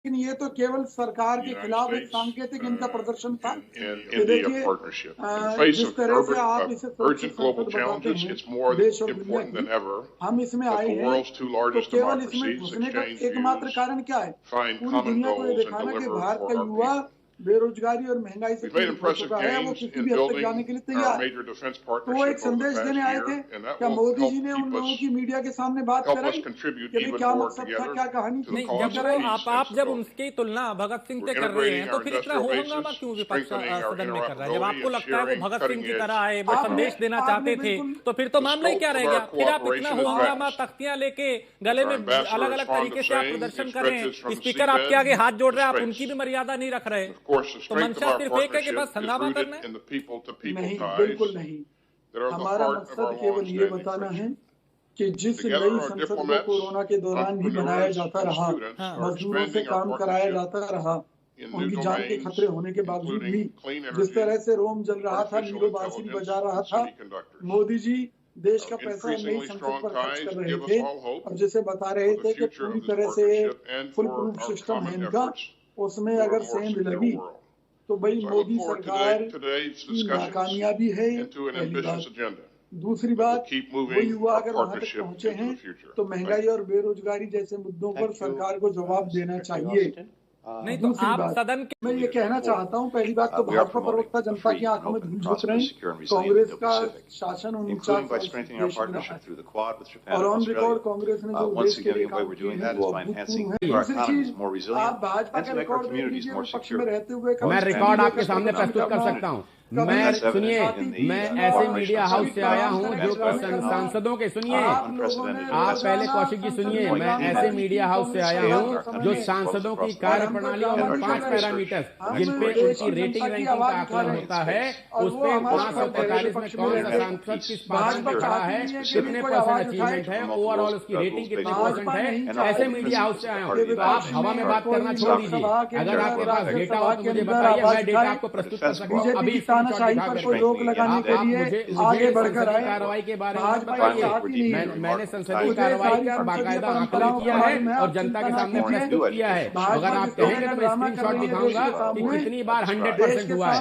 लेकिन ये तो केवल सरकार के खिलाफ एक सांकेतिक इनका प्रदर्शन था। कि देखिए जिस तरह से आप इसे सुरक्षित संसद बताते हैं देश और दुनिया की, हम इसमें आए हैं तो केवल इसमें घुसने का एकमात्र कारण क्या है? पूरी दुनिया को ये दिखाना कि भारत का युवा बेरोजगारी और महंगाई से पीड़ित हो चुका है, वो किसी भी हद तक जाने के लिए तैयार है। तो वो एक संदेश देने आए थे। क्या मोदी जी ने उन लोगों की मीडिया के सामने बात कराई कि क्या मकसद था, क्या कहानी थी? नहीं, जब आप जब उनकी तुलना भगत सिंह से कर रहे हैं तो फिर इतना हो हंगामा क्यों विपक्ष सदन में कर रहा है? जब आपको लगता है वो भगत सिंह की तरह है, वो संदेश देना चाहते थे, तो फिर तो मामला ही क्या रह गया? फिर आप इतना हो हंगामा, तख्तियां लेके गले में अलग अलग तरीके से आप प्रदर्शन कर रहे हैं, स्पीकर आपके आगे हाथ जोड़ रहे हैं, आप उनकी भी मर्यादा नहीं रख रहे। तो मंशा सिर्फ एक है कि बस हंगामा करना है? नहीं, बिल्कुल नहीं। हमारा मकसद केवल ये बताना है कि जिस नई संसद को कोरोना के दौरान भी बनाया जाता रहा, मजदूरों से काम कराया जाता रहा, उनकी जान के खतरे होने के बावजूद भी जिस तरह से रोम जल रहा था, नीरो बांसुरी बजा रहा था, मोदी जी देश का पैसा नई संसद पर खर्च कर रहे थे और जिसे बता रहे थे कि पूरी तरह से फुल प्रूफ सिस्टम है इनका, उसमें अगर सेंध लगी तो भाई मोदी सरकार की नाकामयाबी है। पहली बात। दूसरी बात, वो युवा अगर वहां तक पहुंचे हैं तो महंगाई और बेरोजगारी जैसे मुद्दों पर सरकार को जवाब देना चाहिए। नहीं तो आप सदन के मैं ये कहना चाहता हूँ, पहली बात तो भाजपा प्रवक्ता जनता की आंखों में धूल झोंक रहे हैं। कांग्रेस का शासन 49 और ऑन रिकॉर्ड कांग्रेस ने जो देश के लिए काम किए हैं वो अभूतपूर्व है। दूसरी चीज, आप भाजपा का रिकॉर्ड देख लीजिए, विपक्ष में रहते हुए मैं रिकॉर्ड आपके सामने प्रस्तुत कर सकता हूँ। मैं सुनिए, मैं ऐसे मीडिया हाउस से आया हूँ जो सांसदों के, सुनिए आप पहले कौशिक जी सुनिए, मैं ऐसे मीडिया हाउस से आया हूँ जो सांसदों की कार्य प्रणाली और 5 पैरामीटर जिनपे उनकी रेटिंग रैंकिंग का आकलन होता है, उस पे 543 में कौन सा सांसद किस पार्टी में खड़ा है, कितने % अचीवमेंट है, ओवरऑल उसकी रेटिंग कितने % है, ऐसे मीडिया हाउस से आया हूँ। तो आप हवा में बात करना छोड़ दीजिए। अगर आपके पास डेटा हो तो मुझे बताइए, मैं डेटा आपको प्रस्तुत कर सकता हूँ। अभी तानाशाही पर कोई रोक लगाने के लिए आगे बढ़कर आए। कार्रवाई के बारे में बताइए। मैंने संसदीय कार्रवाई का बाकायदा आकलन किया है और जनता के सामने प्रस्तुत किया है। अगर आप कहेंगे तो मैं स्क्रीनशॉट दिखाऊंगा कि कितनी बार 100% हुआ है।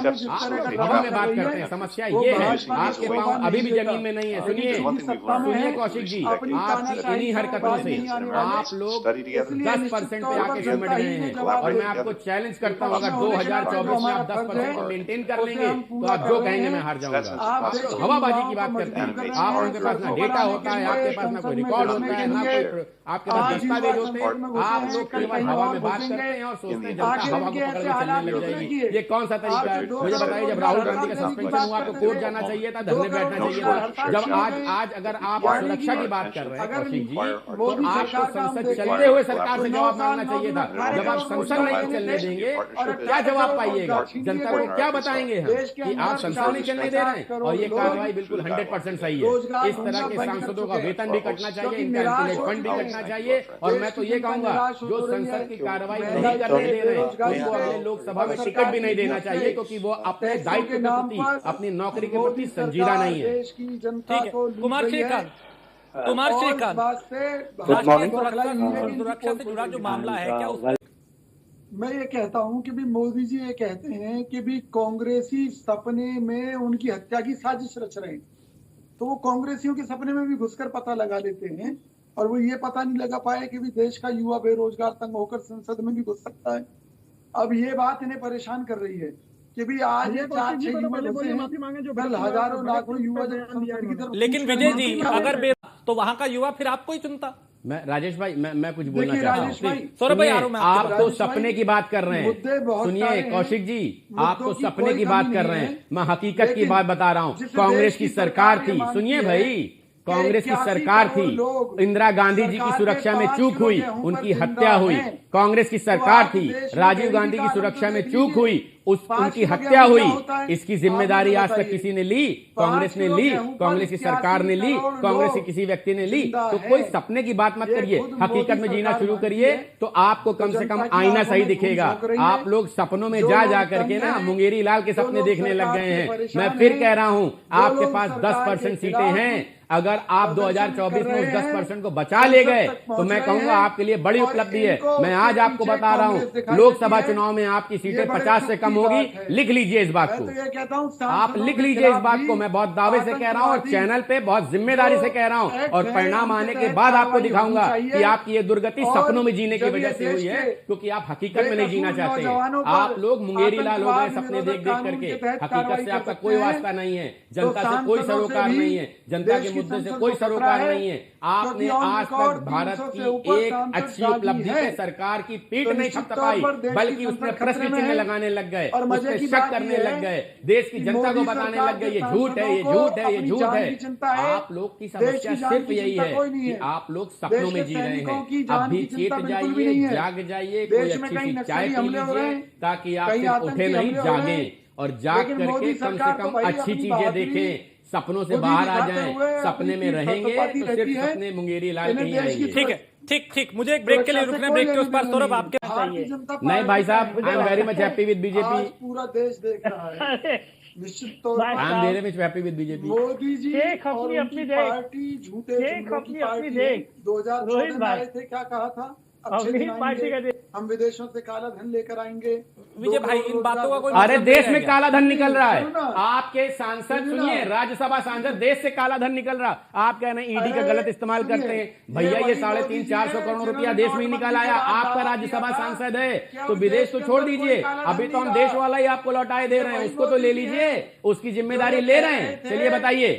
हवा में बात करते हैं। समस्या ये है आपके पाँव अभी भी जमीन में नहीं है। सुनिए कौशिक जी, आप इन्हीं हरकतों से आप लोग 10% पे आके सिमट गए हैं और मैं आपको चैलेंज करता हूँ, अगर 2024 में आप 10% मेंटेन कर लेंगे तो आप जो कहेंगे मैं हार जाऊंगा। आप हवाबाजी की बात करते हैं। आप उनके पास ना डेटा होता है, आपके पास ना कोई रिकॉर्ड होता है, ना कोई आपके पास दस्तावेज होते हैं। आप लोग केवल हवा में बात करते हैं और सोचते हैं जनता हवा को पकड़ के चलने लग जाएगी। ये कौन सा तरीका है? मुझे बताइए, जब राहुल गांधी का सस्पेंशन हुआ तो कोर्ट जाना चाहिए था, धरने बैठना चाहिए था। जब आज अगर आप सुरक्षा की बात कर रहे हैं कौशिक जी, तो आपको संसद चलते हुए सरकार से जवाब मांगना चाहिए था। जब आप संसद नहीं चलने देंगे तो क्या जवाब पाइएगा? जनता को क्या बताएंगे हम कि आप संसद नहीं चलने दे रहे हैं? और ये कार्रवाई बिल्कुल 100% सही है। इस तरह के सांसदों का वेतन भी कटना चाहिए, इनका इंटरनेट फंड भी कटना चाहिए। और मैं तो ये कहूंगा, जो संसद की कार्रवाई नहीं करने दे रहे हैं उनको अपने लोकसभा में टिकट भी नहीं देना चाहिए, क्योंकि वो अपने दायित्व के प्रति, अपनी नौकरी के प्रति संजीदा नहीं है। ठीक है, कुमार श्रीकांत, सुरक्षा से जुड़ा जो मामला है, क्या उस मैं ये कहता हूं कि भी मोदी जी ये कहते हैं कि भी कांग्रेसी सपने में उनकी हत्या की साजिश रच रहे हैं, तो वो कांग्रेसियों के सपने में भी घुसकर पता लगा लेते हैं और वो ये पता नहीं लगा पाए कि भी देश का युवा बेरोजगार तंग होकर संसद में भी घुस सकता है। अब ये बात इन्हें परेशान कर रही है कि भी आज ये 4-6 युवा घुसे हैं, कल हजारों लाखों युवा जब संसद की तरफ। लेकिन विजय जी, अगर तो वहां का युवा फिर आपको ही चुनता। मैं राजेश भाई, मैं कुछ बोलना चाहता हूँ। सौरभ भाई, आप तो सपने की बात कर रहे हैं। सुनिए कौशिक जी, आप तो सपने की बात कर रहे हैं, मैं हकीकत की बात बता रहा हूँ। कांग्रेस की सरकार थी, सुनिए भाई, कांग्रेस की सरकार थी, इंदिरा गांधी जी की सुरक्षा में चूक हुई, उनकी हत्या हुई। कांग्रेस की सरकार थी, राजीव गांधी की सुरक्षा में चूक हुई, उनकी हत्या हुई। इसकी जिम्मेदारी आज तक किसी ने ली? कांग्रेस ने ली, कांग्रेस की सरकार ने ली, कांग्रेस के किसी व्यक्ति ने ली? तो कोई सपने की बात मत करिए, हकीकत में जीना शुरू करिए तो आपको कम से कम आईना सही दिखेगा। आप लोग सपनों में जा करके ना मुंगेरी लाल के सपने देखने लग गए हैं। मैं फिर कह रहा हूं, आपके पास 10% सीटें हैं, अगर आप 2024 में उस 10% को बचा ले गए तो मैं कहूंगा आपके लिए बड़ी उपलब्धि है। मैं आज आपको बता रहा हूं, लोकसभा चुनाव में आपकी सीटें 50 से कम होगी। लिख लीजिए इस बात को, आप लिख लीजिए इस बात को। मैं बहुत दावे से कह रहा हूं और चैनल पे बहुत जिम्मेदारी से कह रहा हूं, और परिणाम आने के बाद आपको दिखाऊंगा कि आपकी ये दुर्गति सपनों में जीने की वजह से हुई है, क्योंकि आप हकीकत में नहीं जीना चाहते हैं। आप लोग मुंगेरी लाल हो गए सपने देख देख करके। हकीकत से आपका कोई वास्ता नहीं है, जनता से कोई सरोकार नहीं है, जनता के मुद्दे से कोई सरोकार नहीं है। आपने आज तक भारत की एक अच्छी उपलब्धि पे सरकार की पीठ नहीं थपथपाई, बल्कि उसमें प्रश्न चिन्ह लगाने लग गए, उसमें शक करने लग गए, देश की जनता को बताने लग गए ये झूठ है, ये झूठ है, ये झूठ है। आप लोग की समस्या सिर्फ यही है कि आप लोग सपनों में जी रहे हैं। अभी चेत जाइए, जाग जाइए, कोई अच्छी सी चाय पी लीजिए ताकि आप सिर्फ उठे नहीं जागे, और जाग करके कम से कम अच्छी चीजें देखें, सपनों से बाहर आ जाएं। सपने में रहेंगे तो सिर्फ सपने मुंगेरी लाल नहीं आएंगे। ठीक है, ठीक। मुझे एक ब्रेक के लिए रुकना है, ब्रेक के उस पर सौरभ आपके चाहिए। नहीं भाई साहब, I am very much happy with BJP. पूरा देश देख रहा है निश्चित तौर पर। I am very much happy with BJP. Modi ji और उनकी पार्टी झूठे जुमलों की पार्टी है। 2014 में आए थे, क्या कहा था? हम विदेशों से काला धन लेकर आएंगे। विजय भाई, इन बातों का कोई अरे देश में काला धन निकल रहा है। आपके सांसद सुनिए, राज्यसभा सांसद, देश से काला धन निकल रहा। आप कह रहे हैं ईडी का गलत इस्तेमाल करते हैं। भैया ये 350-400 करोड़ रुपया देश में ही निकल आया। आपका राज्यसभा सांसद है तो विदेश तो छोड़ दीजिए, अभी तो हम देश वाला ही आपको लौटाए दे रहे हैं, उसको तो ले लीजिए, उसकी जिम्मेदारी ले रहे हैं। चलिए बताइए,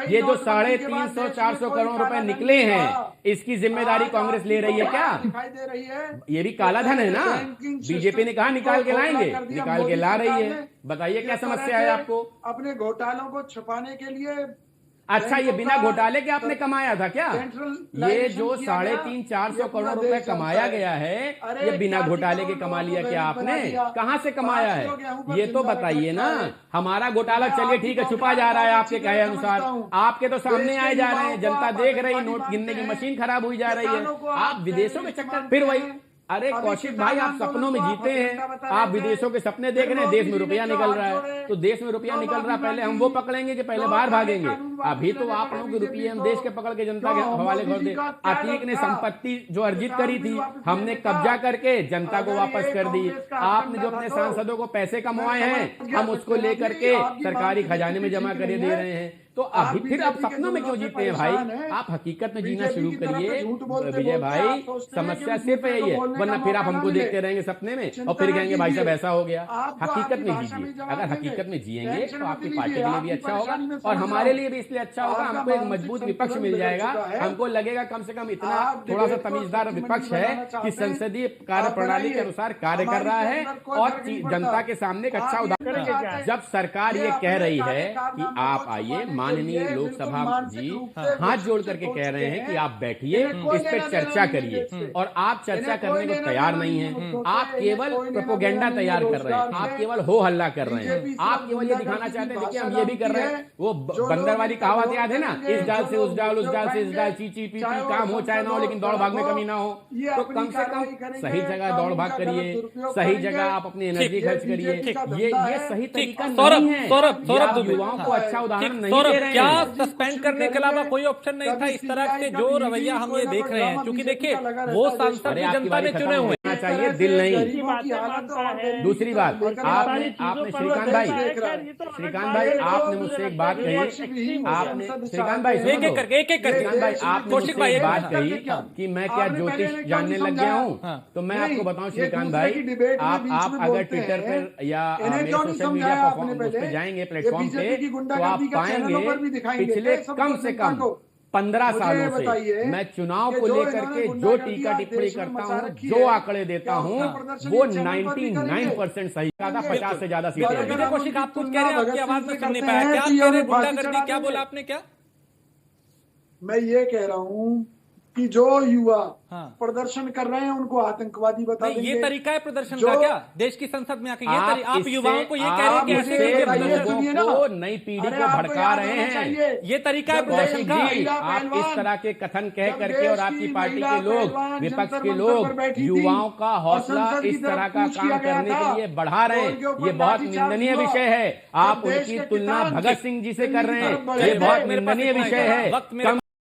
ये जो 350-400 करोड़ रुपए निकले हैं, इसकी जिम्मेदारी कांग्रेस ले रही है क्या? रही है, ये भी काला धन है ना। बीजेपी ने कहा निकाल के लाएंगे, निकाल के ला रही है। बताइए क्या समस्या है आपको? अपने घोटालों को छुपाने के लिए। अच्छा, ये बिना घोटाले के आपने कमाया था क्या? ये जो 350-400 करोड़ रुपए कमाया गया है, ये बिना घोटाले के कमा लिया क्या आपने? कहां से कमाया है ये तो बताइए ना। हमारा घोटाला चलिए ठीक है, छुपा जा रहा है आपके कहे अनुसार, आपके तो सामने आए जा रहे हैं, जनता देख रही, नोट गिनने की मशीन खराब हुई जा रही है। आप विदेशों के चक्कर, फिर वही। अरे कौशिक भाई, आप सपनों में जीते हैं, आप विदेशों के सपने देख रहे हैं, देश में रुपया निकल रहा है। तो देश में रुपया निकल रहा है, पहले हम वो पकड़ेंगे कि पहले बाहर भागेंगे? अभी तो आप लोगों के रुपये हम देश के पकड़ के जनता के हवाले कर दे। अतीक ने संपत्ति जो अर्जित करी थी, हमने कब्जा करके जनता को वापस कर दी। आपने जो अपने सांसदों को पैसे कमवाए हैं, हम उसको लेकर के सरकारी खजाने में जमा करे दे रहे हैं। तो अभी फिर आप सपनों में क्यों जीते हैं भाई? आप हकीकत में जीना शुरू करिए विजय भाई। समस्या सिर्फ यही है, वरना फिर आप हमको देखते रहेंगे सपने में और फिर कहेंगे भाई साहब ऐसा हो गया। हकीकत में जीजिए। अगर हकीकत में जिएंगे तो आपकी पार्टी के लिए भी अच्छा होगा और हमारे लिए भी इसलिए अच्छा होगा। हमको एक मजबूत विपक्ष मिल जाएगा। हमको लगेगा कम से कम इतना थोड़ा सा तमीजदार विपक्ष है कि संसदीय कार्य प्रणाली के अनुसार कार्य कर रहा है और जनता के सामने एक अच्छा उदाहरण। जब सरकार ये कह रही है कि आप आइए, माननीय लोकसभा जी हाथ जोड़ करके कह रहे हैं कि आप बैठिए, इस पे चर्चा करिए, और आप चर्चा करने को तैयार नहीं हैं। आप केवल प्रोपोगेंडा तैयार कर रहे हैं, आप केवल हो हल्ला कर रहे हैं, आप केवल ये दिखाना चाहते हैं देखिए हम ये भी कर रहे हैं। वो बंदर वाली कहावत याद है ना, इस डाल से उस डाल, उस डाल से इस डाल, ची ची पी पी, काम हो चाहे ना हो लेकिन दौड़ भाग में कमी ना हो। तो कम से कम सही जगह दौड़ भाग करिए, सही जगह आप अपनी एनर्जी खर्च करिए। ये सही तरीका नहीं है। सौरभ, युवाओं को अच्छा उदाहरण नहीं दे रहे हैं। सस्पेंड करने के अलावा कोई ऑप्शन नहीं था। इस तरह के जो रवैया हम ये देख रहे हैं, क्योंकि देखिए वो सांसद जनता ने चुने हुए चाहिए, दिल नहीं। दूसरी बात, आपने श्रीकांत भाई आपने मुझसे एक बात कही, आपने श्रीकांत भाई एक एक करके श्रीकांत भाई आपने मुझसे एक बात कही कि मैं क्या ज्योतिष जानने लग गया हूँ। तो मैं आपको बताऊं श्रीकांत भाई, आप अगर ट्विटर पर या मेरे सोशल मीडिया पर जाएंगे प्लेटफॉर्म पे तो आप पाएंगे पिछले कम से कम 15 सालों से मैं चुनाव को लेकर के जो टीका टिप्पणी करता हूं, जो आंकड़े देता हूं, वो 99% सही था। 50 से ज्यादा सीटें। कौशिक, आप कुछ कह रहे हैं, आपकी आवाज में सुन नहीं पाया। क्या कह रहे? गुंडागर्दी क्या बोला आपने? क्या मैं ये कह रहा हूं कि जो युवा प्रदर्शन कर रहे हैं उनको आतंकवादी बता देंगे। ये तरीका है प्रदर्शन का क्या? देश की संसद में आके आप युवाओं को ये कह रहे हैं कि ऐसे लोगों को नई पीढ़ी को भड़का रहे हैं, ये तरीका है प्रदर्शन का। आप इस तरह के कथन कह करके और आपकी पार्टी के लोग, विपक्ष के लोग युवाओं का हौसला इस तरह का काम करने के लिए बढ़ा रहे हैं, ये बहुत निंदनीय विषय है। आप उनकी तुलना भगत सिंह जी से कर रहे हैं, ये बहुत निंदनीय विषय है।